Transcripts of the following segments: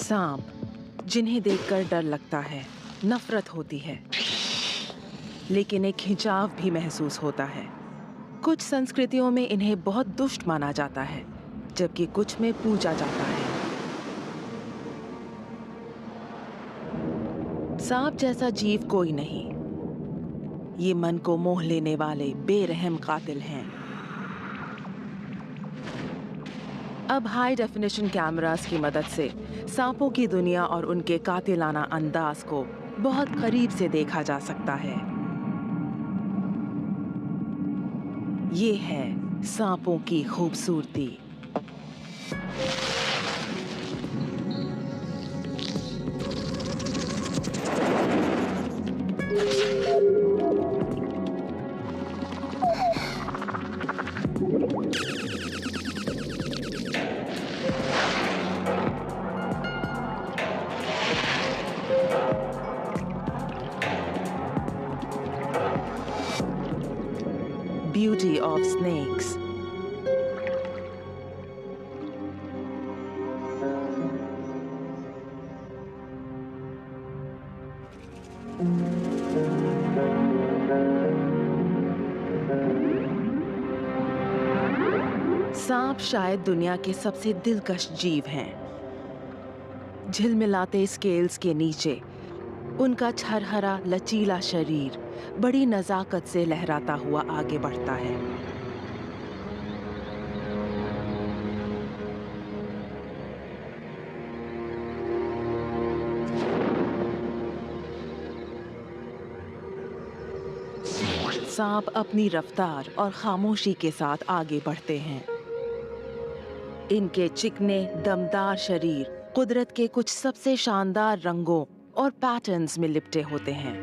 सांप, जिन्हें देखकर डर लगता है, नफरत होती है, लेकिन एक खिंचाव भी महसूस होता है। कुछ संस्कृतियों में इन्हें बहुत दुष्ट माना जाता है, जबकि कुछ में पूजा जाता है। सांप जैसा जीव कोई नहीं। ये मन को मोह लेने वाले बेरहम कातिल हैं। अब हाई डेफिनेशन कैमरास की मदद से सांपों की दुनिया और उनके कातिलाना अंदाज को बहुत करीब से देखा जा सकता है। ये है सांपों की खूबसूरती। Beauty of snakes. सांप शायद दुनिया के सबसे दिलकश जीव हैं। झिलमिलाते स्केल्स के नीचे उनका छरहरा लचीला शरीर बड़ी नजाकत से लहराता हुआ आगे बढ़ता है। सांप अपनी रफ्तार और खामोशी के साथ आगे बढ़ते हैं। इनके चिकने, दमदार शरीर कुदरत के कुछ सबसे शानदार रंगों और पैटर्न्स में लिपटे होते हैं।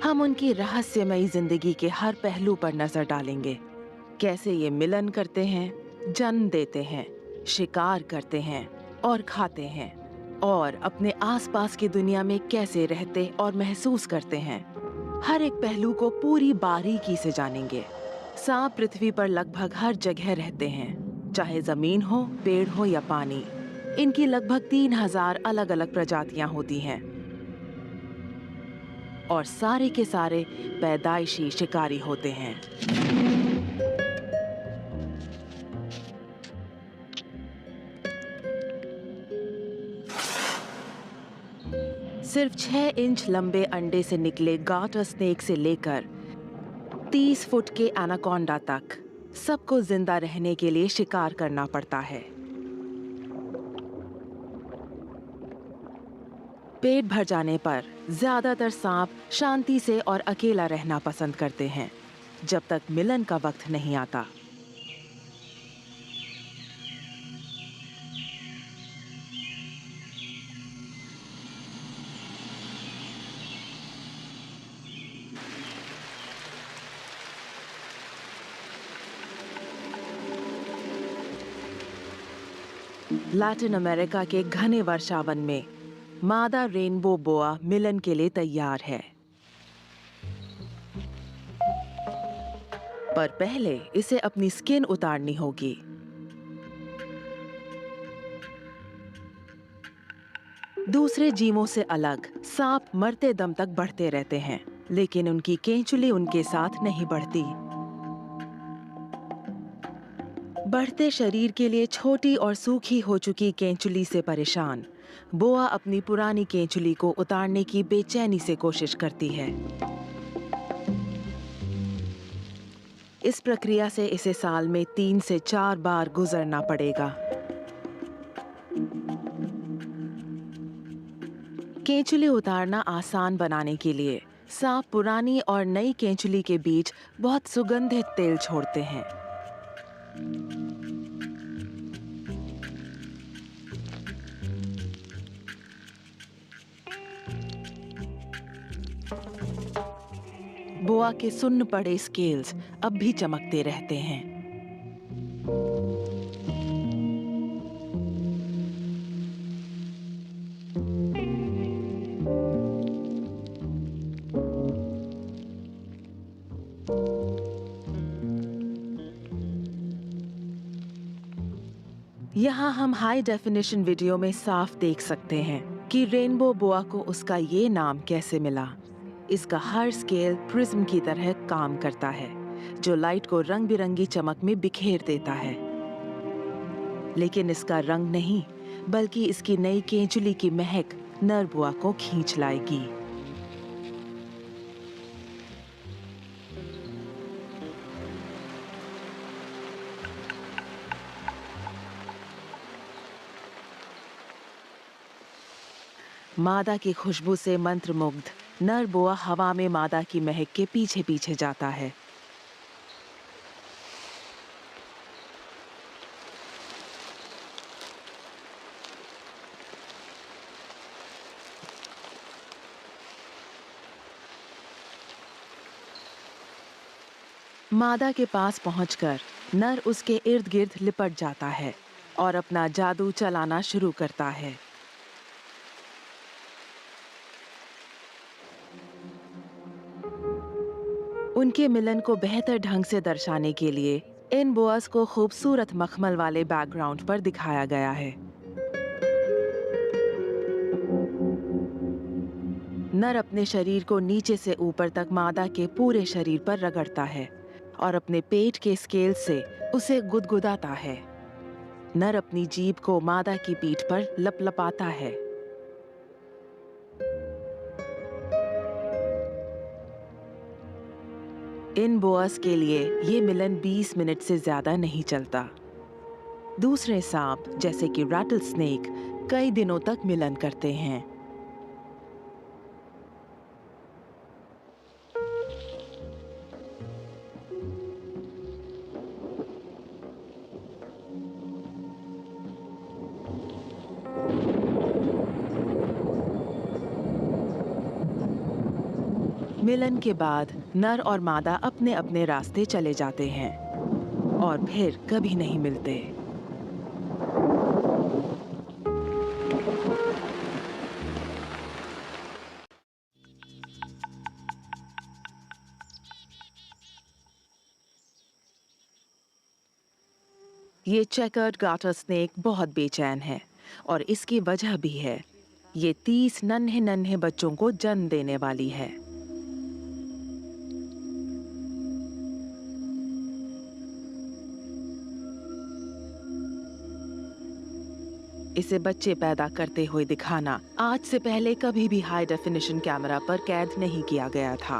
हम उनकी रहस्यमयी जिंदगी के हर पहलू पर नजर डालेंगे। कैसे ये मिलन करते हैं, जन्म देते हैं, शिकार करते हैं और खाते हैं, और अपने आसपास की दुनिया में कैसे रहते और महसूस करते हैं। हर एक पहलू को पूरी बारीकी से जानेंगे। सांप पृथ्वी पर लगभग हर जगह रहते हैं, चाहे जमीन हो, पेड़ हो या पानी। इनकी लगभग 3000 अलग अलग प्रजातियां होती हैं, और सारे के सारे पैदाइशी शिकारी होते हैं। सिर्फ 6 इंच लंबे अंडे से निकले गार्टर स्नेक से लेकर 30 फुट के एनाकोंडा तक सबको जिंदा रहने के लिए शिकार करना पड़ता है। पेट भर जाने पर ज्यादातर सांप शांति से और अकेला रहना पसंद करते हैं, जब तक मिलन का वक्त नहीं आता। लैटिन अमेरिका के घने वर्षावन में मादा रेनबो बोआ मिलन के लिए तैयार है, पर पहले इसे अपनी स्किन उतारनी होगी। दूसरे जीवों से अलग सांप मरते दम तक बढ़ते रहते हैं, लेकिन उनकी केंचुली उनके साथ नहीं बढ़ती। बढ़ते शरीर के लिए छोटी और सूखी हो चुकी केंचुली से परेशान बोआ अपनी पुरानी केंचुली को उतारने की बेचैनी से कोशिश करती है। इस प्रक्रिया से इसे साल में 3 से 4 बार गुजरना पड़ेगा। केंचुली उतारना आसान बनाने के लिए सांप पुरानी और नई केंचुली के बीच बहुत सुगंधित तेल छोड़ते हैं। बोआ के सुन्न पड़े स्केल्स अब भी चमकते रहते हैं। यहाँ हम हाई डेफिनेशन वीडियो में साफ देख सकते हैं कि रेनबो बोआ को उसका ये नाम कैसे मिला। इसका हर स्केल प्रिज्म की तरह काम करता है, जो लाइट को रंग बिरंगी चमक में बिखेर देता है। लेकिन इसका रंग नहीं, बल्कि इसकी नई केंचुली की महक नर बुआ को खींच लाएगी। मादा की खुशबू से मंत्रमुग्ध नर बुआ हवा में मादा की महक के पीछे पीछे जाता है। मादा के पास पहुंचकर नर उसके इर्द गिर्द लिपट जाता है और अपना जादू चलाना शुरू करता है। उनके मिलन को बेहतर ढंग से दर्शाने के लिए इन बोअस को खूबसूरत मखमल वाले बैकग्राउंड पर दिखाया गया है। नर अपने शरीर को नीचे से ऊपर तक मादा के पूरे शरीर पर रगड़ता है और अपने पेट के स्केल से उसे गुदगुदाता है। नर अपनी जीभ को मादा की पीठ पर लपलपाता है। इन बोअस के लिए ये मिलन 20 मिनट से ज्यादा नहीं चलता। दूसरे सांप जैसे कि रैटल स्नेक कई दिनों तक मिलन करते हैं। मिलन के बाद नर और मादा अपने अपने रास्ते चले जाते हैं और फिर कभी नहीं मिलते। ये चेकर्ड गाटर स्नेक बहुत बेचैन है और इसकी वजह भी है। ये 30 नन्हे नन्हे बच्चों को जन्म देने वाली है। इसे बच्चे पैदा करते हुए दिखाना आज से पहले कभी भी हाई डेफिनेशन कैमरा पर कैद नहीं किया गया था।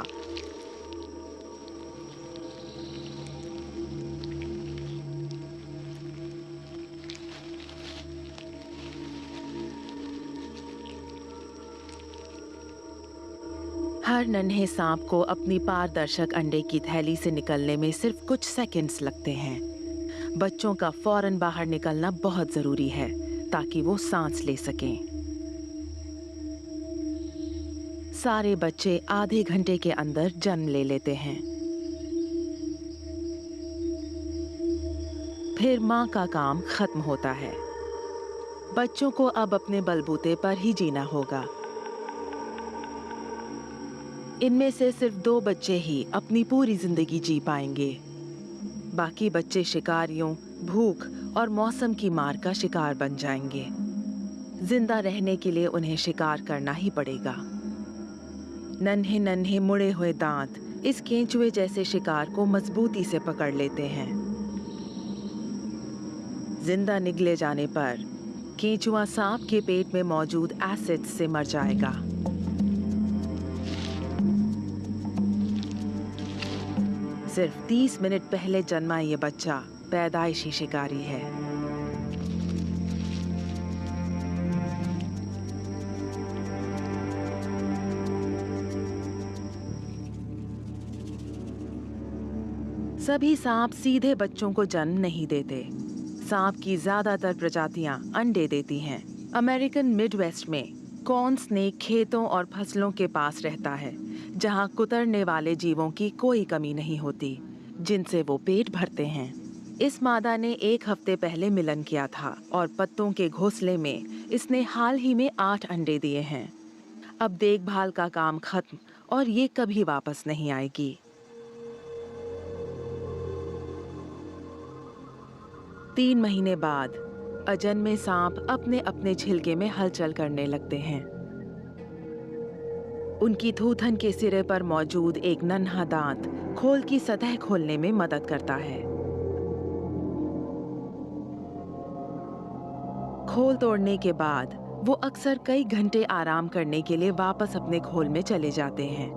हर नन्हे सांप को अपनी पारदर्शक अंडे की थैली से निकलने में सिर्फ कुछ सेकंड्स लगते हैं। बच्चों का फौरन बाहर निकलना बहुत जरूरी है ताकि वो सांस ले सकें। सारे बच्चे आधे घंटे के अंदर जन्म ले लेते हैं। फिर माँ का काम खत्म होता है। बच्चों को अब अपने बलबूते पर ही जीना होगा। इनमें से सिर्फ 2 बच्चे ही अपनी पूरी जिंदगी जी पाएंगे। बाकी बच्चे शिकारियों, भूख और मौसम की मार का शिकार बन जाएंगे। जिंदा रहने के लिए उन्हें शिकार करना ही पड़ेगा। नन्हे नन्हे मुड़े हुए दांत इस केंचुए जैसे शिकार को मजबूती से पकड़ लेते हैं। जिंदा निगले जाने पर केंचुआ सांप के पेट में मौजूद एसिड से मर जाएगा। सिर्फ 30 मिनट पहले जन्मा ये बच्चा पैदाइशी शिकारी है। सभी सांप सीधे बच्चों को जन्म नहीं देते। सांप की ज्यादातर प्रजातियां अंडे देती हैं। अमेरिकन मिडवेस्ट में कॉर्न स्नेक खेतों और फसलों के पास रहता है, जहां कुतरने वाले जीवों की कोई कमी नहीं होती, जिनसे वो पेट भरते हैं। इस मादा ने 1 हफ्ते पहले मिलन किया था और पत्तों के घोंसले में इसने हाल ही में 8 अंडे दिए हैं। अब देखभाल का काम खत्म और ये कभी वापस नहीं आएगी। 3 महीने बाद अजन्मे सांप अपने अपने छिलके में हलचल करने लगते हैं। उनकी थूथन के सिरे पर मौजूद एक नन्हा दांत खोल की सतह खोलने में मदद करता है। खोल तोड़ने के बाद वो अक्सर कई घंटे आराम करने के लिए वापस अपने खोल में चले जाते हैं।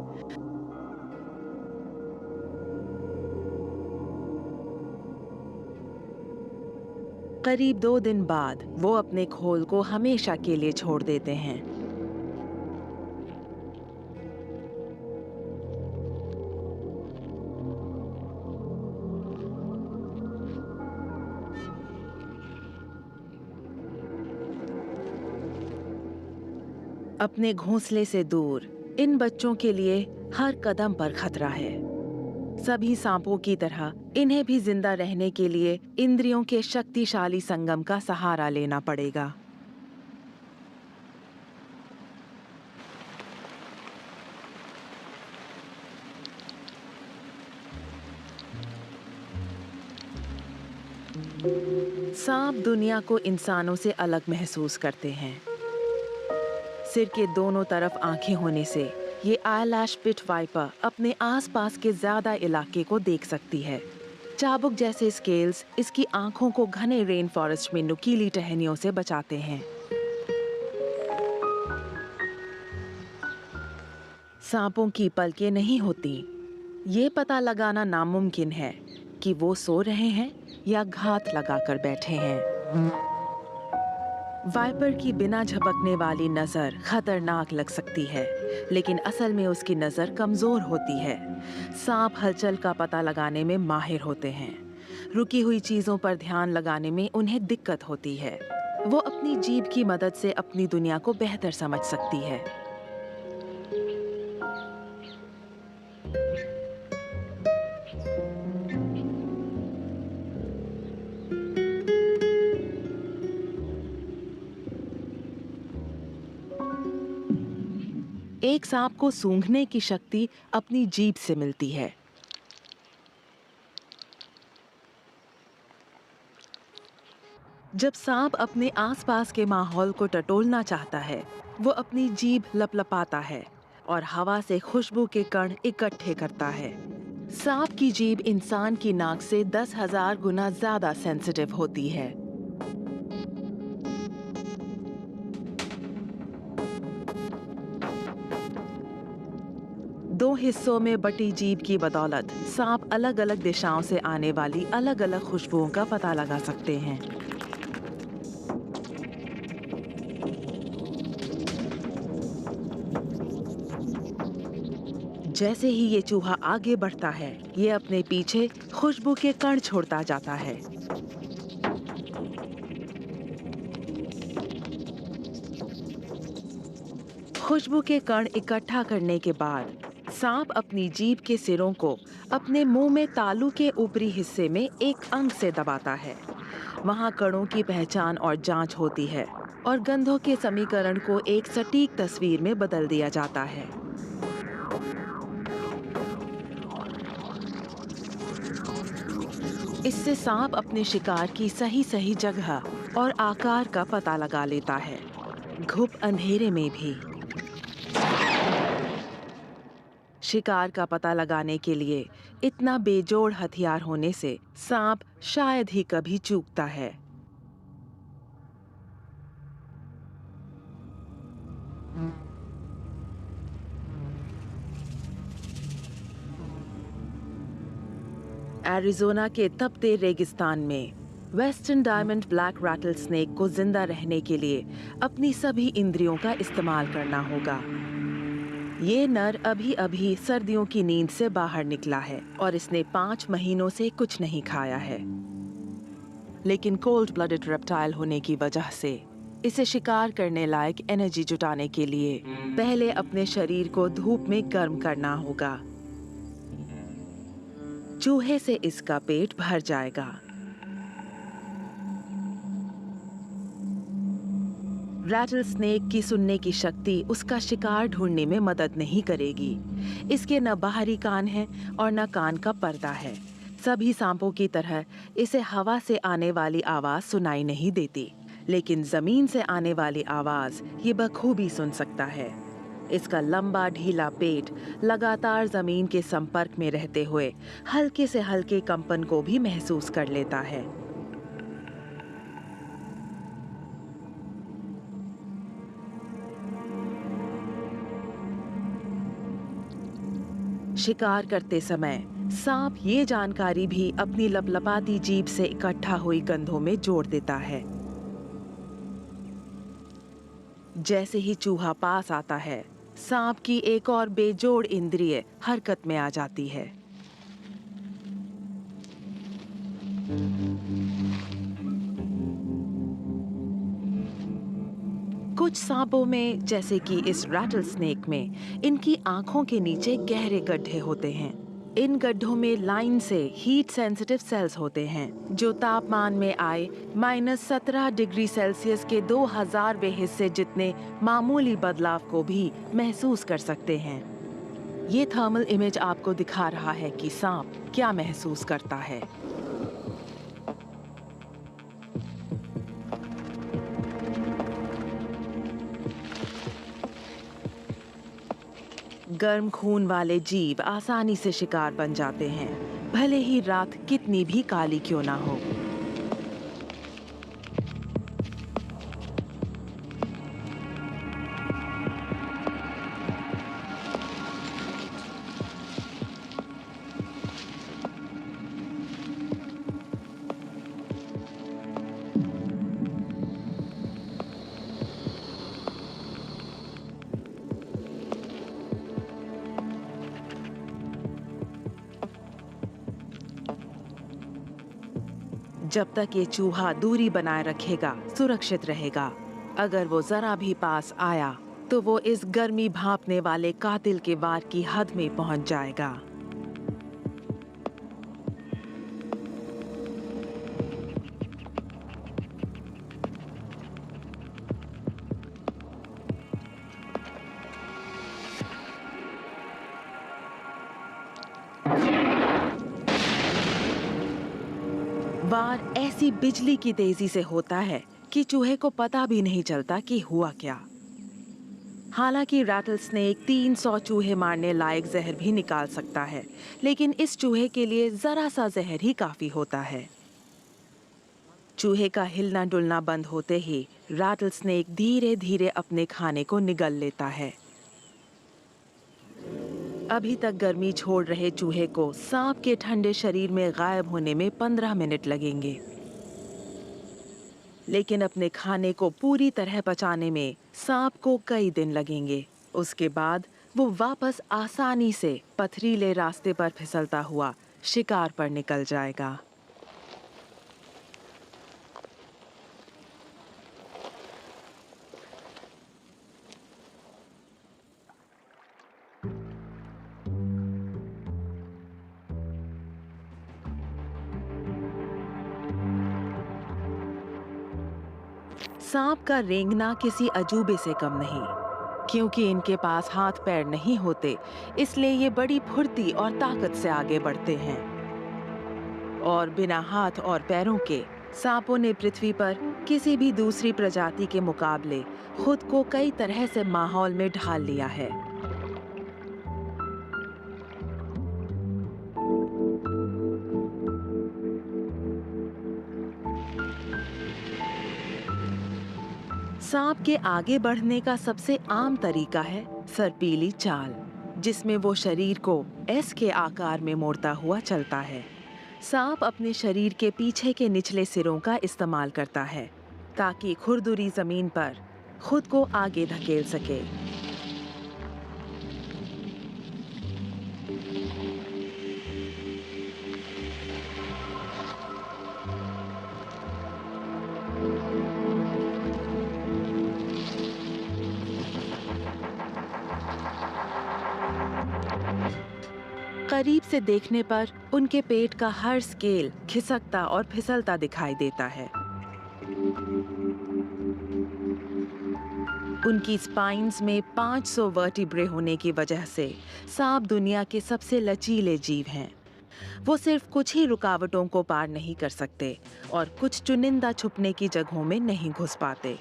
करीब 2 दिन बाद वो अपने खोल को हमेशा के लिए छोड़ देते हैं। अपने घोंसले से दूर इन बच्चों के लिए हर कदम पर खतरा है। सभी सांपों की तरह इन्हें भी जिंदा रहने के लिए इंद्रियों के शक्तिशाली संगम का सहारा लेना पड़ेगा। सांप दुनिया को इंसानों से अलग महसूस करते हैं। सिर के दोनों तरफ आंखें होने से ये आईलैश पिट वाइपर अपने आसपास के ज्यादा इलाके को देख सकती है। चाबुक जैसे स्केल्स इसकी आंखों को घने रेन फॉरेस्ट में नुकीली टहनियों से बचाते हैं। सांपों की पलकें नहीं होती। ये पता लगाना नामुमकिन है कि वो सो रहे हैं या घात लगाकर बैठे हैं। वाइपर की बिना झपकने वाली नजर खतरनाक लग सकती है, लेकिन असल में उसकी नजर कमजोर होती है। सांप हलचल का पता लगाने में माहिर होते हैं। रुकी हुई चीजों पर ध्यान लगाने में उन्हें दिक्कत होती है। वो अपनी जीभ की मदद से अपनी दुनिया को बेहतर समझ सकती है। एक सांप को सूंघने की शक्ति अपनी जीभ से मिलती है। जब सांप अपने आसपास के माहौल को टटोलना चाहता है, वो अपनी जीभ लपलपाता है और हवा से खुशबू के कण इकट्ठे करता है। सांप की जीभ इंसान की नाक से 10,000 गुना ज्यादा सेंसिटिव होती है। दो हिस्सों में बटी जीभ की बदौलत सांप अलग अलग दिशाओं से आने वाली अलग अलग खुशबुओं का पता लगा सकते हैं। जैसे ही ये चूहा आगे बढ़ता है, ये अपने पीछे खुशबू के कण छोड़ता जाता है। खुशबू के कण इकट्ठा करने के बाद सांप अपनी जीभ के सिरों को अपने मुंह में तालू के ऊपरी हिस्से में एक अंग से दबाता है। वहां कणों की पहचान और जांच होती है और गंधों के समीकरण को एक सटीक तस्वीर में बदल दिया जाता है। इससे सांप अपने शिकार की सही जगह और आकार का पता लगा लेता है, घुप अंधेरे में भी। शिकार का पता लगाने के लिए इतना बेजोड़ हथियार होने से सांप शायद ही कभी चूकता है। एरिज़ोना के तपते रेगिस्तान में western diamond black rattlesnake को जिंदा रहने के लिए अपनी सभी इंद्रियों का इस्तेमाल करना होगा। ये नर अभी अभी सर्दियों की नींद से बाहर निकला है और इसने 5 महीनों से कुछ नहीं खाया है। लेकिन कोल्ड ब्लडेड रेप्टाइल होने की वजह से इसे शिकार करने लायक एनर्जी जुटाने के लिए पहले अपने शरीर को धूप में गर्म करना होगा। चूहे से इसका पेट भर जाएगा। रैटल स्नेक की सुनने की शक्ति उसका शिकार ढूंढने में मदद नहीं करेगी। इसके न बाहरी कान हैं और न कान का पर्दा है। सभी सांपों की तरह इसे हवा से आने वाली आवाज सुनाई नहीं देती। लेकिन जमीन से आने वाली आवाज ये बखूबी सुन सकता है। इसका लंबा ढीला पेट लगातार जमीन के संपर्क में रहते हुए हल्के से हल्के कंपन को भी महसूस कर लेता है। शिकार करते समय सांप ये जानकारी भी अपनी लपलपाती जीभ से इकट्ठा हुई गंधों में जोड़ देता है। जैसे ही चूहा पास आता है, सांप की एक और बेजोड़ इंद्रिय हरकत में आ जाती है। कुछ सांपों में, जैसे कि इस रैटल स्नेक में, इनकी आंखों के नीचे गहरे गड्ढे होते हैं। इन गड्ढों में लाइन से हीट सेंसिटिव सेल्स होते हैं जो तापमान में आए -17 डिग्री सेल्सियस के 2000वें हिस्से जितने मामूली बदलाव को भी महसूस कर सकते हैं। ये थर्मल इमेज आपको दिखा रहा है कि सांप क्या महसूस करता है। गर्म खून वाले जीव आसानी से शिकार बन जाते हैं, भले ही रात कितनी भी काली क्यों ना हो। जब तक ये चूहा दूरी बनाए रखेगा, सुरक्षित रहेगा। अगर वो जरा भी पास आया, तो वो इस गर्मी भांपने वाले कातिल के वार की हद में पहुंच जाएगा। वार ऐसी बिजली की तेजी से होता है कि चूहे को पता भी नहीं चलता कि हुआ क्या। हालांकि रैटल स्नेक 300 चूहे मारने लायक जहर भी निकाल सकता है, लेकिन इस चूहे के लिए जरा सा जहर ही काफी होता है। चूहे का हिलना डुलना बंद होते ही रैटल स्नेक धीरे धीरे अपने खाने को निगल लेता है। अभी तक गर्मी छोड़ रहे चूहे को सांप के ठंडे शरीर में गायब होने में 15 मिनट लगेंगे, लेकिन अपने खाने को पूरी तरह पचाने में सांप को कई दिन लगेंगे। उसके बाद वो वापस आसानी से पथरीले रास्ते पर फिसलता हुआ शिकार पर निकल जाएगा। सांप का रेंगना किसी अजूबे से कम नहीं। क्योंकि इनके पास हाथ पैर नहीं होते, इसलिए ये बड़ी फुर्ती और ताकत से आगे बढ़ते हैं। और बिना हाथ और पैरों के सांपों ने पृथ्वी पर किसी भी दूसरी प्रजाति के मुकाबले खुद को कई तरह से माहौल में ढाल लिया है। सांप के आगे बढ़ने का सबसे आम तरीका है सर्पीली चाल, जिसमें वो शरीर को एस के आकार में मोड़ता हुआ चलता है। सांप अपने शरीर के पीछे के निचले सिरों का इस्तेमाल करता है ताकि खुरदुरी जमीन पर खुद को आगे धकेल सके। करीब से देखने पर उनके पेट का हर स्केल खिसकता और फिसलता दिखाई देता है। उनकी स्पाइन्स में 500 वर्टिब्रे होने की वजह से सांप दुनिया के सबसे लचीले जीव हैं। वो सिर्फ कुछ ही रुकावटों को पार नहीं कर सकते और कुछ चुनिंदा छुपने की जगहों में नहीं घुस पाते।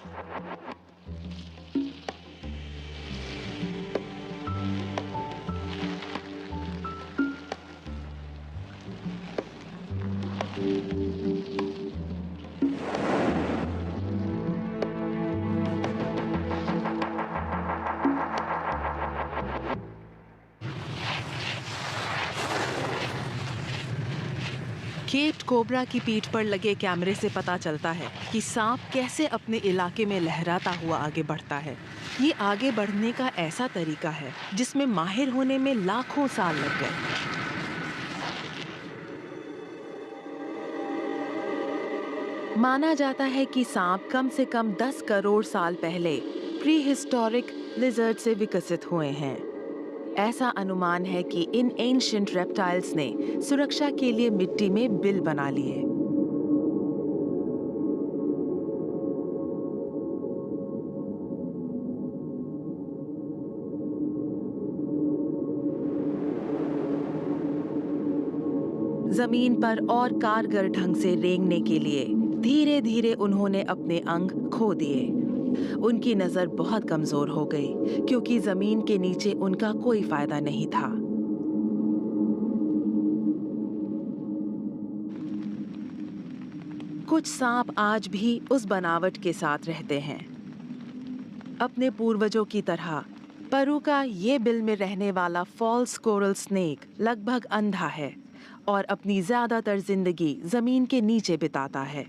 केप्ड कोबरा की पीठ पर लगे कैमरे से पता चलता है कि सांप कैसे अपने इलाके में लहराता हुआ आगे बढ़ता है। ये आगे बढ़ने का ऐसा तरीका है जिसमें माहिर होने में लाखों साल लग गए। माना जाता है कि सांप कम से कम 10 करोड़ साल पहले प्री हिस्टोरिक लिजर्ड से विकसित हुए हैं। ऐसा अनुमान है कि इन एंशिएंट रेप्टाइल्स ने सुरक्षा के लिए मिट्टी में बिल बना लिए। जमीन पर और कारगर ढंग से रेंगने के लिए धीरे धीरे उन्होंने अपने अंग खो दिए। उनकी नजर बहुत कमजोर हो गई क्योंकि जमीन के नीचे उनका कोई फायदा नहीं था। कुछ सांप आज भी उस बनावट के साथ रहते हैं। अपने पूर्वजों की तरह परु का ये बिल में रहने वाला फॉल्स कोरल स्नेक लगभग अंधा है और अपनी ज्यादातर जिंदगी जमीन के नीचे बिताता है।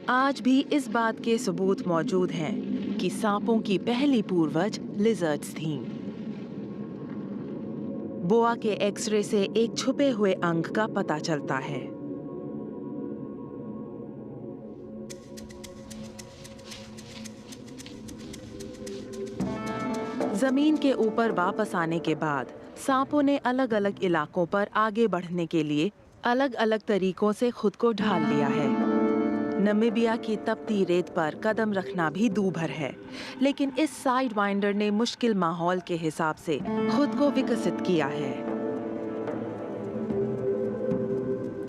आज भी इस बात के सबूत मौजूद हैं कि सांपों की पहली पूर्वज लिजर्ड्स थीं। बोआ के एक्सरे से एक छुपे हुए अंग का पता चलता है। जमीन के ऊपर वापस आने के बाद सांपों ने अलग-अलग इलाकों पर आगे बढ़ने के लिए अलग-अलग तरीकों से खुद को ढाल लिया है। नमीबिया की तपती रेत पर कदम रखना भी दूभर है, लेकिन इस साइड वाइंडर ने मुश्किल माहौल के हिसाब से खुद को विकसित किया है।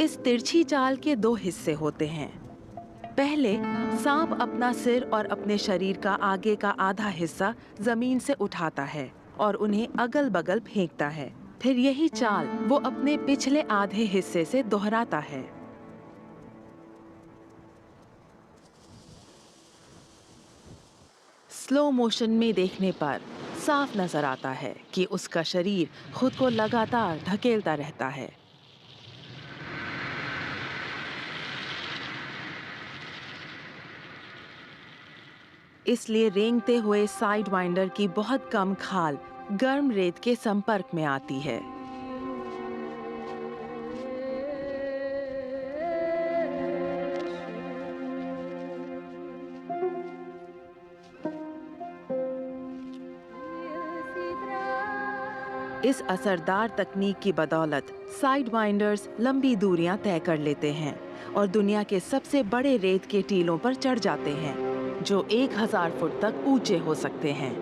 इस तिरछी चाल के 2 हिस्से होते हैं। पहले सांप अपना सिर और अपने शरीर का आगे का आधा हिस्सा जमीन से उठाता है और उन्हें अगल-बगल फेंकता है। फिर यही चाल वो अपने पिछले आधे हिस्से से दोहराता है। स्लो मोशन में देखने पर साफ नजर आता है कि उसका शरीर खुद को लगातार धकेलता रहता है। इसलिए रेंगते हुए साइड वाइंडर की बहुत कम खाल गर्म रेत के संपर्क में आती है। इस असरदार तकनीक की बदौलत साइड वाइंडर्स लंबी दूरियां तय कर लेते हैं और दुनिया के सबसे बड़े रेत के टीलों पर चढ़ जाते हैं, जो 1000 फुट तक ऊंचे हो सकते हैं।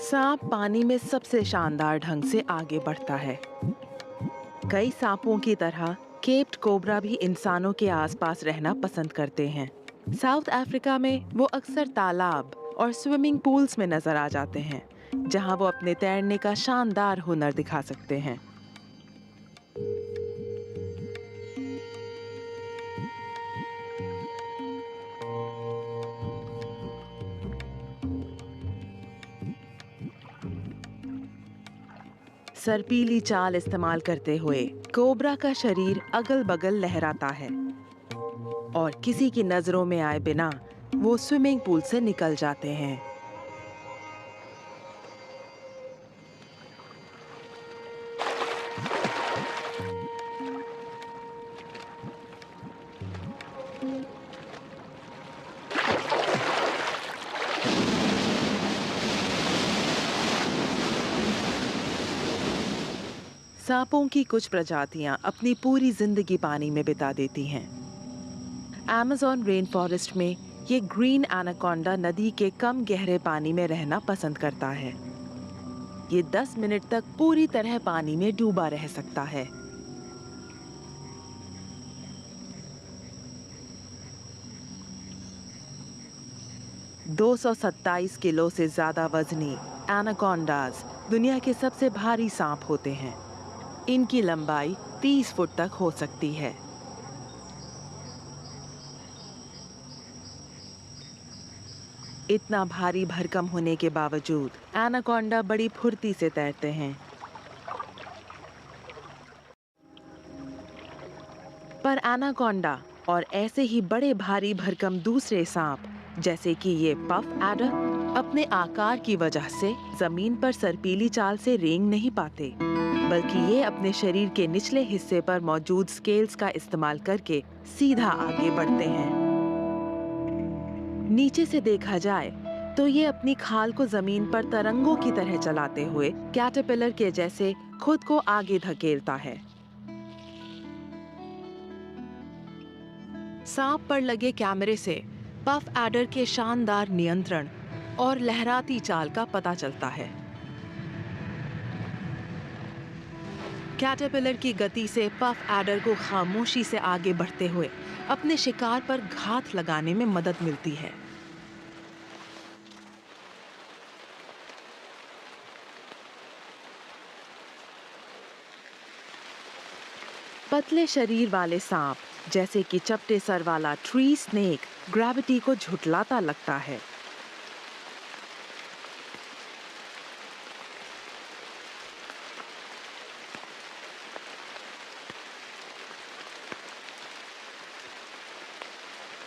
सांप पानी में सबसे शानदार ढंग से आगे बढ़ता है। कई सांपों की तरह केप्ड कोबरा भी इंसानों के आसपास रहना पसंद करते हैं। साउथ अफ्रीका में वो अक्सर तालाब और स्विमिंग पूल्स में नजर आ जाते हैं, जहां वो अपने तैरने का शानदार हुनर दिखा सकते हैं। सरपीली चाल इस्तेमाल करते हुए कोबरा का शरीर अगल-बगल लहराता है और किसी की नजरों में आए बिना वो स्विमिंग पूल से निकल जाते हैं। सांपों की कुछ प्रजातियां अपनी पूरी जिंदगी पानी में बिता देती हैं। अमेज़न रेन फॉरेस्ट में ये ग्रीन एनाकोंडा नदी के कम गहरे पानी में रहना पसंद करता है। ये 10 मिनट तक पूरी तरह पानी में डूबा रह सकता है। ...227 किलो से ज्यादा वजनी एनाकोंडाज दुनिया के सबसे भारी सांप होते हैं। इनकी लंबाई 30 फुट तक हो सकती है। इतना भारी भरकम होने के बावजूद एनाकोंडा बड़ी फुर्ती से तैरते हैं। पर एनाकोंडा और ऐसे ही बड़े भारी भरकम दूसरे सांप जैसे कि ये पफ एडर अपने आकार की वजह से जमीन पर सर्पीली चाल से रेंग नहीं पाते, बल्कि ये अपने शरीर के निचले हिस्से पर मौजूद स्केल्स का इस्तेमाल करके सीधा आगे बढ़ते हैं। नीचे से देखा जाए तो ये अपनी खाल को जमीन पर तरंगों की तरह चलाते हुए कैटरपिलर के जैसे खुद को आगे धकेलता है। सांप पर लगे कैमरे से पफ एडर के शानदार नियंत्रण और लहराती चाल का पता चलता है। कैटरपिलर की गति से पफ एडर को खामोशी से आगे बढ़ते हुए अपने शिकार पर घात लगाने में मदद मिलती है। पतले शरीर वाले सांप जैसे कि चपटे सर वाला ट्री स्नेक ग्रेविटी को झुठलाता लगता है।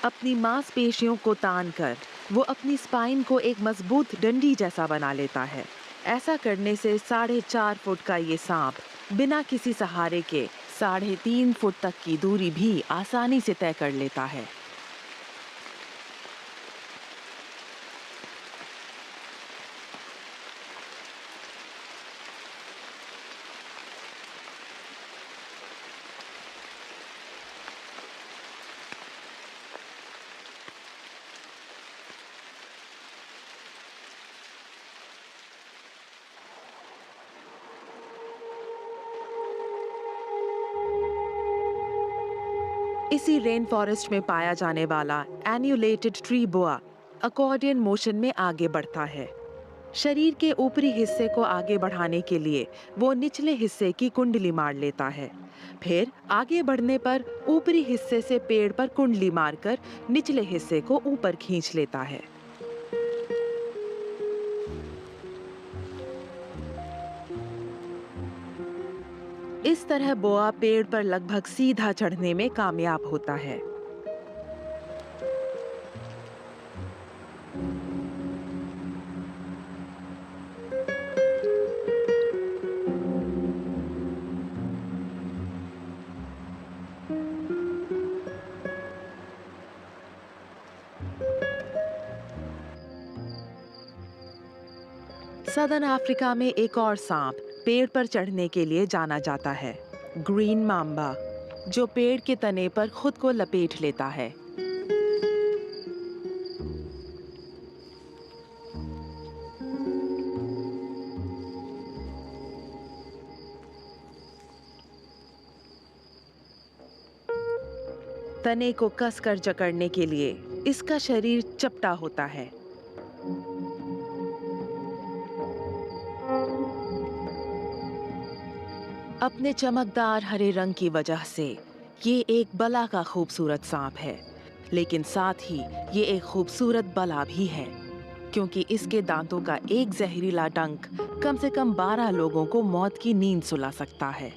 अपनी मांसपेशियों को तानकर वो अपनी स्पाइन को एक मजबूत डंडी जैसा बना लेता है। ऐसा करने से 4.5 फुट का ये सांप बिना किसी सहारे के 3.5 फुट तक की दूरी भी आसानी से तय कर लेता है। इसी रेन फॉरेस्ट में पाया जाने वाला एन्यूलेटेड ट्री बोआ अकॉर्डियन मोशन में आगे बढ़ता है। शरीर के ऊपरी हिस्से को आगे बढ़ाने के लिए वो निचले हिस्से की कुंडली मार लेता है। फिर आगे बढ़ने पर ऊपरी हिस्से से पेड़ पर कुंडली मारकर निचले हिस्से को ऊपर खींच लेता है। इस तरह बोआ पेड़ पर लगभग सीधा चढ़ने में कामयाब होता है। सदर्न अफ्रीका में एक और सांप पेड़ पर चढ़ने के लिए जाना जाता है, ग्रीन माम्बा, जो पेड़ के तने पर खुद को लपेट लेता है। तने को कसकर जकड़ने के लिए इसका शरीर चपटा होता है। अपने चमकदार हरे रंग की वजह से ये एक बला का खूबसूरत सांप है, लेकिन साथ ही ये एक खूबसूरत बला भी है, क्योंकि इसके दांतों का एक जहरीला डंक कम से कम 12 लोगों को मौत की नींद सुला सकता है।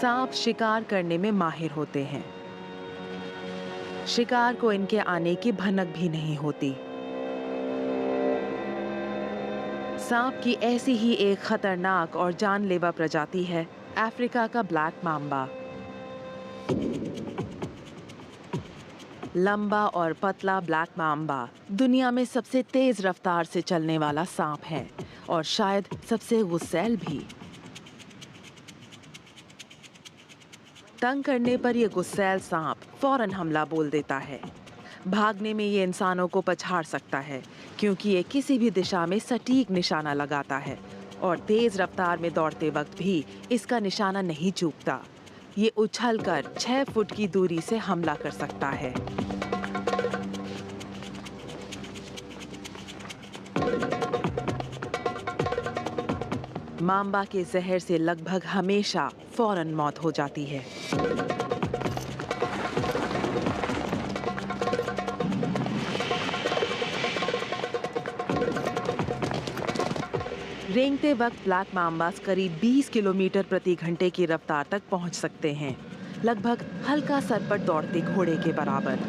सांप शिकार करने में माहिर होते हैं। शिकार को इनके आने की भनक भी नहीं होती। सांप की ऐसी ही एक खतरनाक और जानलेवा प्रजाति है अफ्रीका का ब्लैक माम्बा। लंबा और पतला ब्लैक माम्बा दुनिया में सबसे तेज रफ्तार से चलने वाला सांप है और शायद सबसे गुस्सैल भी। तंग करने पर यह गुस्सैल सांप फौरन हमला बोल देता है। भागने में ये इंसानों को पछाड़ सकता है क्योंकि ये किसी भी दिशा में सटीक निशाना लगाता है और तेज रफ्तार में दौड़ते वक्त भी इसका निशाना नहीं चूकता। ये उछलकर 6 फुट की दूरी से हमला कर सकता है। माम्बा के जहर से लगभग हमेशा फौरन मौत हो जाती है। रेंगते वक्त ब्लैक माम्बास करीब 20 किलोमीटर प्रति घंटे की रफ्तार तक पहुंच सकते हैं, लगभग हल्का सरपट दौड़ते घोड़े के बराबर।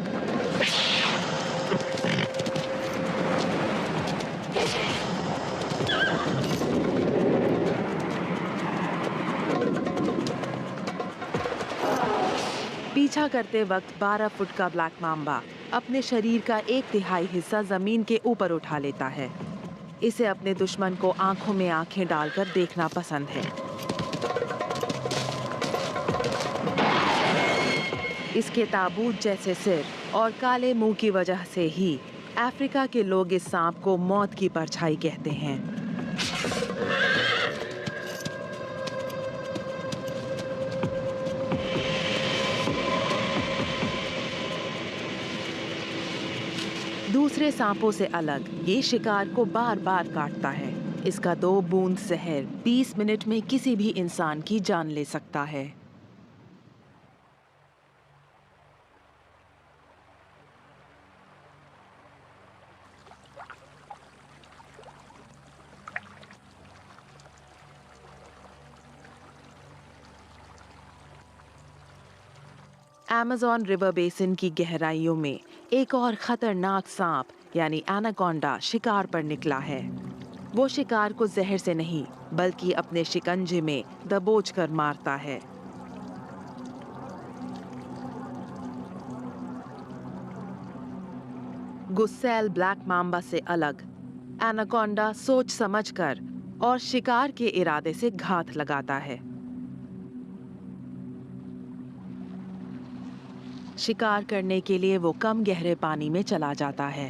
पीछा करते वक्त 12 फुट का ब्लैक माम्बा अपने शरीर का 1/3 हिस्सा जमीन के ऊपर उठा लेता है। इसे अपने दुश्मन को आंखों में आंखें डालकर देखना पसंद है। इसके ताबूत जैसे सिर और काले मुंह की वजह से ही अफ्रीका के लोग इस सांप को मौत की परछाई कहते हैं। दूसरे सांपों से अलग ये शिकार को बार बार काटता है। इसका 2 बूंद जहर 20 मिनट में किसी भी इंसान की जान ले सकता है। अमेज़न रिवर बेसिन की गहराइयों में एक और खतरनाक सांप यानी एनाकोंडा शिकार पर निकला है। वो शिकार को जहर से नहीं बल्कि अपने शिकंजे में दबोच कर मारता है। गुस्सैल ब्लैक माम्बा से अलग एनाकोंडा सोच समझकर और शिकार के इरादे से घात लगाता है। शिकार करने के लिए वो कम गहरे पानी में चला जाता है।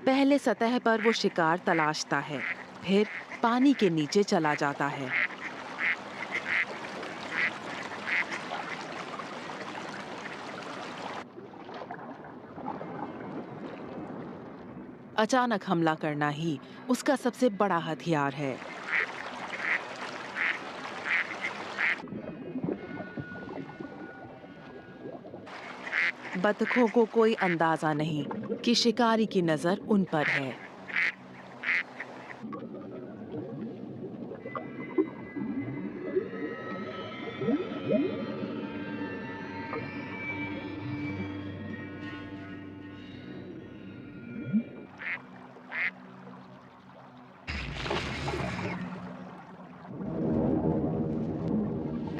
पहले सतह पर वो शिकार तलाशता है, फिर पानी के नीचे चला जाता है। अचानक हमला करना ही उसका सबसे बड़ा हथियार है। बतखों को कोई अंदाजा नहीं कि शिकारी की नजर उन पर है।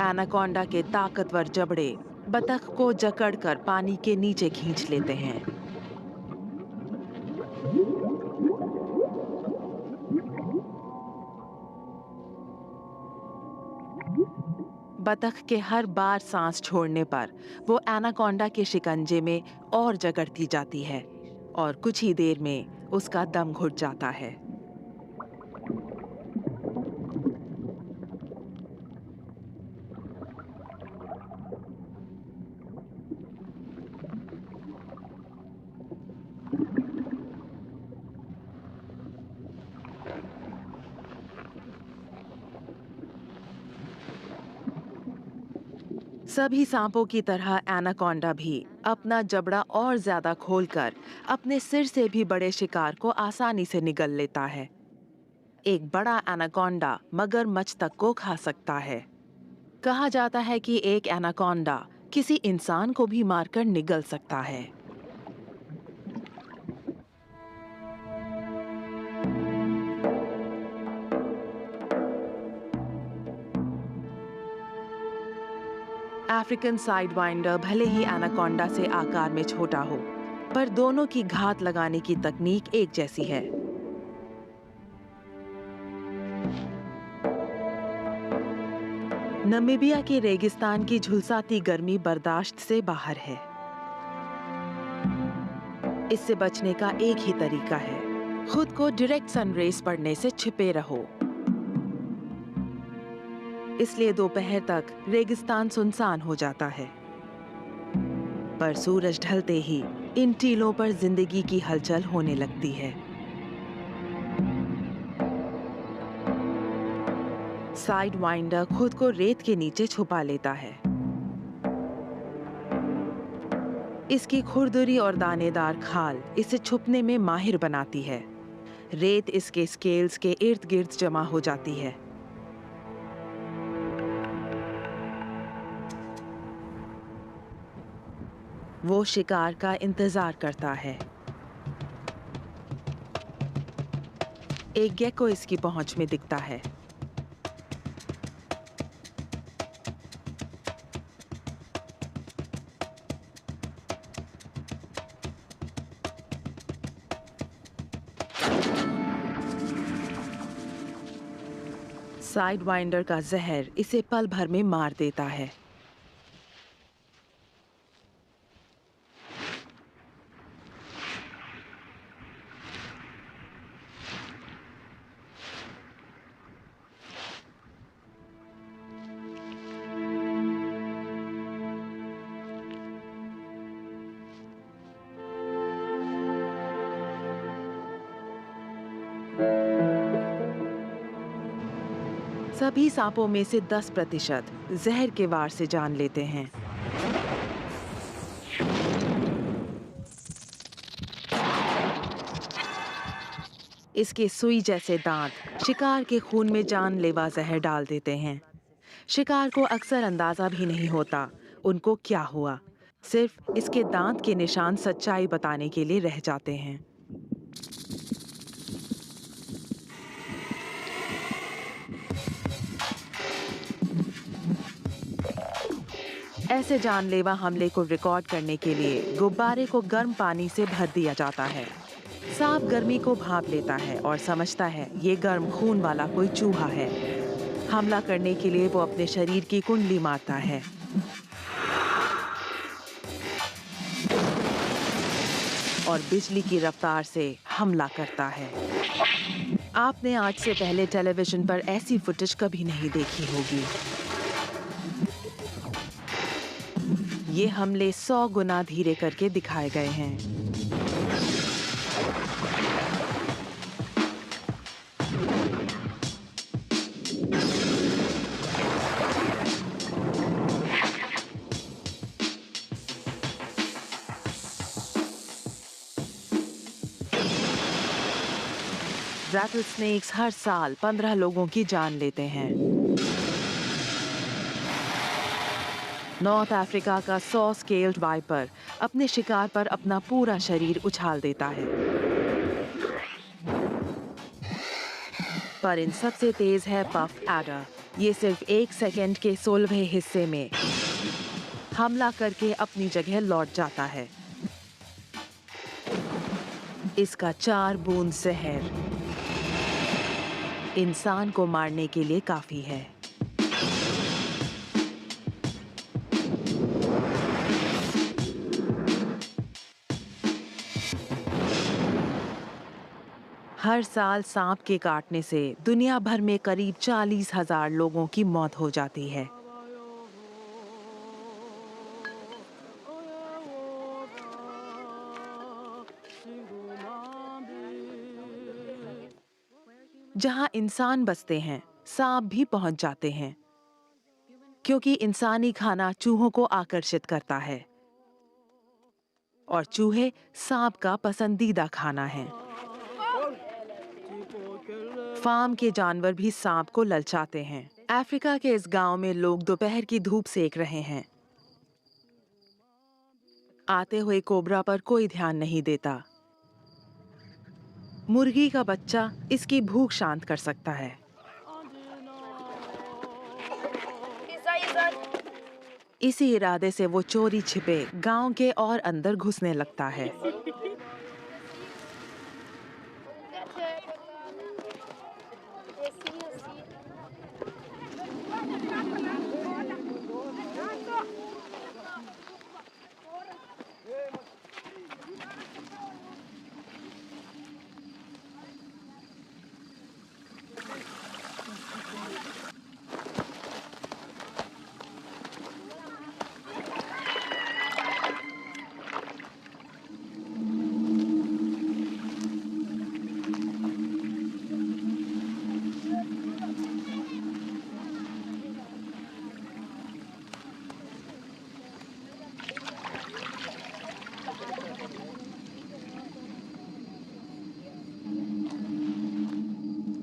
एनाकोंडा के ताकतवर जबड़े बतख को जकड़कर पानी के नीचे खींच लेते हैं। बतख के हर बार सांस छोड़ने पर वो एनाकोंडा के शिकंजे में और जकड़ती जाती है और कुछ ही देर में उसका दम घुट जाता है। सभी सांपों की तरह एनाकोंडा भी अपना जबड़ा और ज्यादा खोलकर अपने सिर से भी बड़े शिकार को आसानी से निगल लेता है। एक बड़ा एनाकोंडा मगरमच्छ तक को खा सकता है। कहा जाता है कि एक एनाकोंडा किसी इंसान को भी मारकर निगल सकता है। अफ्रीकन साइडवाइंडर भले ही एनाकोंडा से आकार में छोटा हो, पर दोनों की घात लगाने की तकनीक एक जैसी है। नमीबिया के रेगिस्तान की झुलसाती गर्मी बर्दाश्त से बाहर है। इससे बचने का एक ही तरीका है, खुद को डायरेक्ट सनरेज पड़ने से छिपे रहो। इसलिए दोपहर तक रेगिस्तान सुनसान हो जाता है। पर सूरज ढलते ही इन टीलों पर जिंदगी की हलचल होने लगती है। साइडवाइंडर खुद को रेत के नीचे छुपा लेता है। इसकी खुरदुरी और दानेदार खाल इसे छुपने में माहिर बनाती है। रेत इसके स्केल्स के इर्द गिर्द जमा हो जाती है। वो शिकार का इंतजार करता है। एक गेको इसकी पहुंच में दिखता है। साइडवाइंडर का जहर इसे पल भर में मार देता है। सभी सांपों में से 10% जहर के वार से जान लेते हैं। इसके सुई जैसे दांत शिकार के खून में जानलेवा जहर डाल देते हैं। शिकार को अक्सर अंदाजा भी नहीं होता उनको क्या हुआ। सिर्फ इसके दांत के निशान सच्चाई बताने के लिए रह जाते हैं। ऐसे जानलेवा हमले को रिकॉर्ड करने के लिए गुब्बारे को गर्म पानी से भर दिया जाता है। सांप गर्मी को भांप लेता है और समझता है ये गर्म खून वाला कोई चूहा है। हमला करने के लिए वो अपने शरीर की कुंडली मारता है। और बिजली की रफ्तार से हमला करता है। आपने आज से पहले टेलीविजन पर ऐसी फुटेज कभी नहीं देखी होगी। ये हमले 100 गुना धीरे करके दिखाए गए हैं। रैटल स्नेक्स हर साल 15 लोगों की जान लेते हैं। नॉर्थ अफ्रीका का 100 स्केल्ड वाइपर अपने शिकार पर अपना पूरा शरीर उछाल देता है। पर इन सबसे तेज है पफ एडर। ये सिर्फ 1 सेकेंड के 16वें हिस्से में हमला करके अपनी जगह लौट जाता है। इसका 4 बूंद जहर इंसान को मारने के लिए काफी है। हर साल सांप के काटने से दुनिया भर में करीब 40,000 लोगों की मौत हो जाती है। जहां इंसान बसते हैं, सांप भी पहुंच जाते हैं। क्योंकि इंसानी खाना चूहों को आकर्षित करता है और चूहे सांप का पसंदीदा खाना है। फार्म के जानवर भी सांप को ललचाते हैं। अफ्रीका के इस गांव में लोग दोपहर की धूप सेक रहे हैं। आते हुए कोबरा पर कोई ध्यान नहीं देता। मुर्गी का बच्चा इसकी भूख शांत कर सकता है। इसी इरादे से वो चोरी छिपे गांव के और अंदर घुसने लगता है।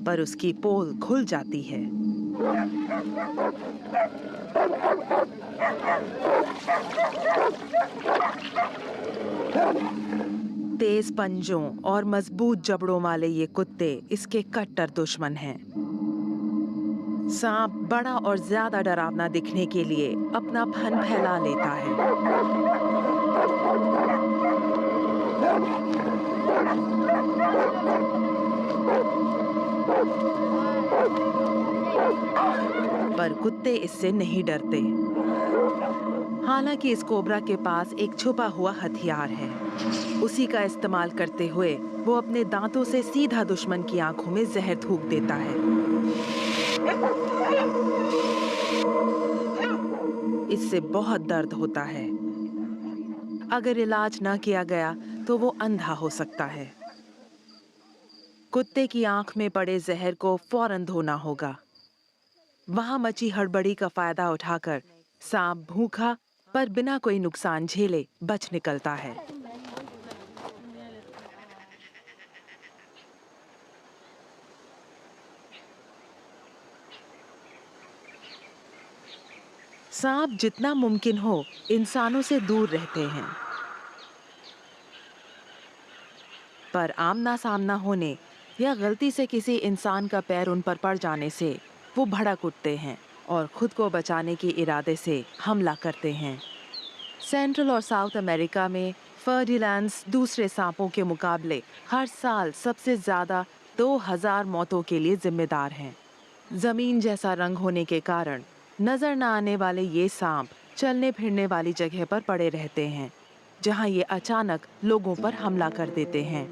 पर उसकी पोल खुल जाती है। तेज पंजों और मजबूत जबड़ों वाले ये कुत्ते इसके कट्टर दुश्मन हैं। सांप बड़ा और ज्यादा डरावना दिखने के लिए अपना फन फैला लेता है। पर कुत्ते इससे नहीं डरते। हालांकि इस कोबरा के पास एक छुपा हुआ हथियार है। उसी का इस्तेमाल करते हुए वो अपने दांतों से सीधा दुश्मन की आंखों में जहर थूक देता है। इससे बहुत दर्द होता है। अगर इलाज न किया गया तो वो अंधा हो सकता है। कुत्ते की आंख में पड़े जहर को फौरन धोना होगा। वहां मची हड़बड़ी का फायदा उठाकर सांप भूखा पर बिना कोई नुकसान झेले बच निकलता है। सांप जितना मुमकिन हो इंसानों से दूर रहते हैं, पर आमना सामना होने या गलती से किसी इंसान का पैर उन पर पड़ जाने से वो भड़क उठते हैं और खुद को बचाने के इरादे से हमला करते हैं। सेंट्रल और साउथ अमेरिका में फर्डिलैंड्स दूसरे सांपों के मुकाबले हर साल सबसे ज्यादा 2000 मौतों के लिए जिम्मेदार हैं। जमीन जैसा रंग होने के कारण नजर न आने वाले ये सांप चलने फिरने वाली जगह पर पड़े रहते हैं, जहां ये अचानक लोगों पर हमला कर देते हैं।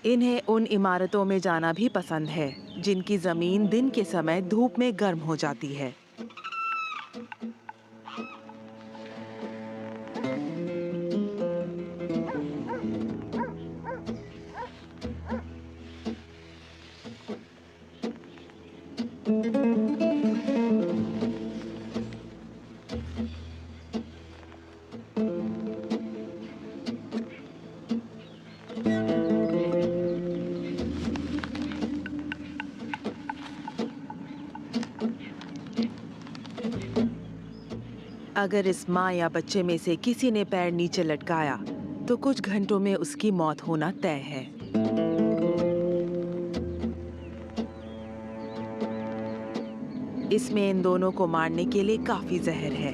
इन्हें उन इमारतों में जाना भी पसंद है जिनकी जमीन दिन के समय धूप में गर्म हो जाती है। अगर इस माँ या बच्चे में से किसी ने पैर नीचे लटकाया तो कुछ घंटों में उसकी मौत होना तय है। इसमें इन दोनों को मारने के लिए काफी जहर है।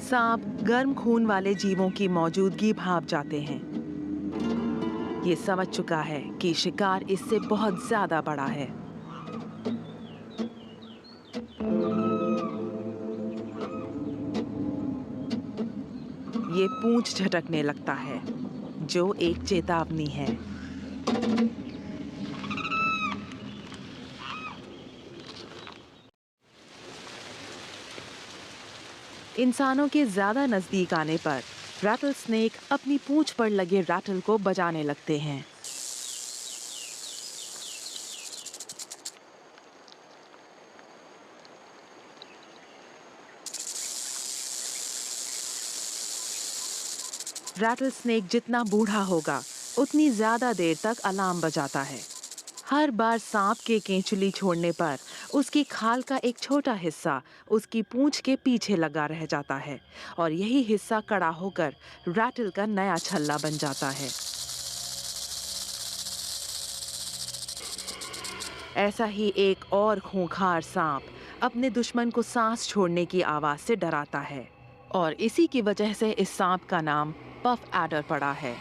सांप गर्म खून वाले जीवों की मौजूदगी भांप जाते हैं। ये समझ चुका है कि शिकार इससे बहुत ज्यादा बड़ा है। ये पूंछ झटकने लगता है, जो एक चेतावनी है। इंसानों के ज्यादा नजदीक आने पर रैटल स्नेक अपनी पूंछ पर लगे रैटल को बजाने लगते हैं। रैटल स्नेक जितना बूढ़ा होगा उतनी ज्यादा देर तक अलार्म बजाता है। हर बार सांप के केंचुली छोड़ने पर उसकी खाल का एक छोटा हिस्सा उसकी पूंछ के पीछे लगा रह जाता है और यही हिस्सा कड़ा होकर रैटल का नया छल्ला बन जाता है। ऐसा ही एक और खूंखार सांप अपने दुश्मन को सांस छोड़ने की आवाज से डराता है और इसी की वजह से इस सांप का नाम पफ एडर पड़ा है।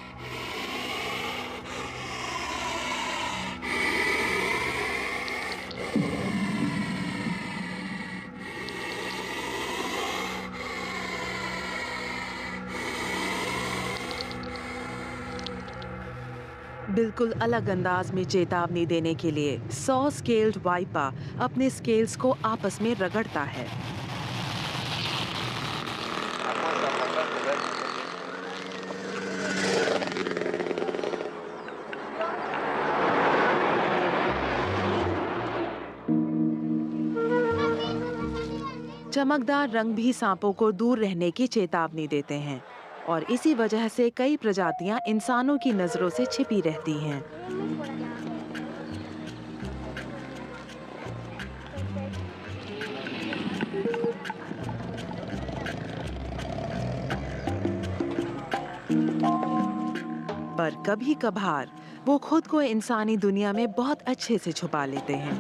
बिल्कुल अलग अंदाज में चेतावनी देने के लिए 100 स्केल्ड वाइपा अपने स्केल्स को आपस में रगड़ता है। चमकदार रंग भी सांपों को दूर रहने की चेतावनी देते हैं और इसी वजह से कई प्रजातियां इंसानों की नजरों से छिपी रहती हैं। पर कभी कभार वो खुद को इंसानी दुनिया में बहुत अच्छे से छुपा लेते हैं।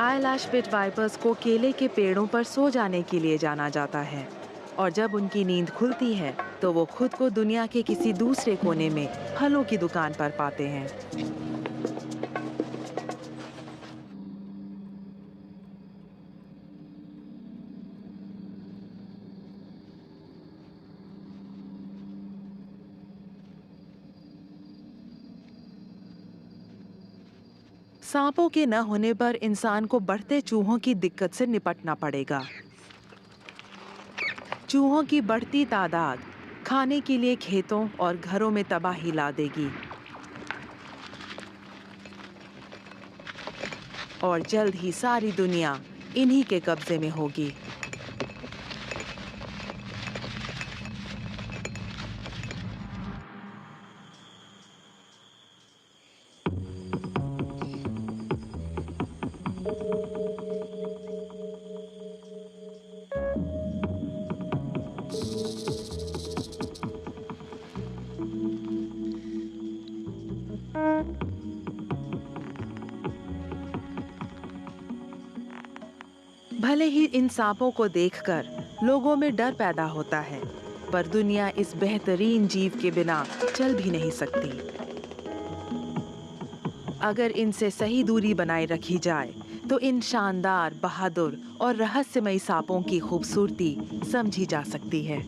आईलैश पिट वाइपर्स को केले के पेड़ों पर सो जाने के लिए जाना जाता है और जब उनकी नींद खुलती है तो वो खुद को दुनिया के किसी दूसरे कोने में फलों की दुकान पर पाते हैं। सांपों के न होने पर इंसान को बढ़ते चूहों की दिक्कत से निपटना पड़ेगा। चूहों की बढ़ती तादाद खाने के लिए खेतों और घरों में तबाही ला देगी और जल्द ही सारी दुनिया इन्हीं के कब्जे में होगी। भले ही इन सांपों को देखकर लोगों में डर पैदा होता है, पर दुनिया इस बेहतरीन जीव के बिना चल भी नहीं सकती। अगर इनसे सही दूरी बनाए रखी जाए तो इन शानदार, बहादुर और रहस्यमयी सांपों की खूबसूरती समझी जा सकती है।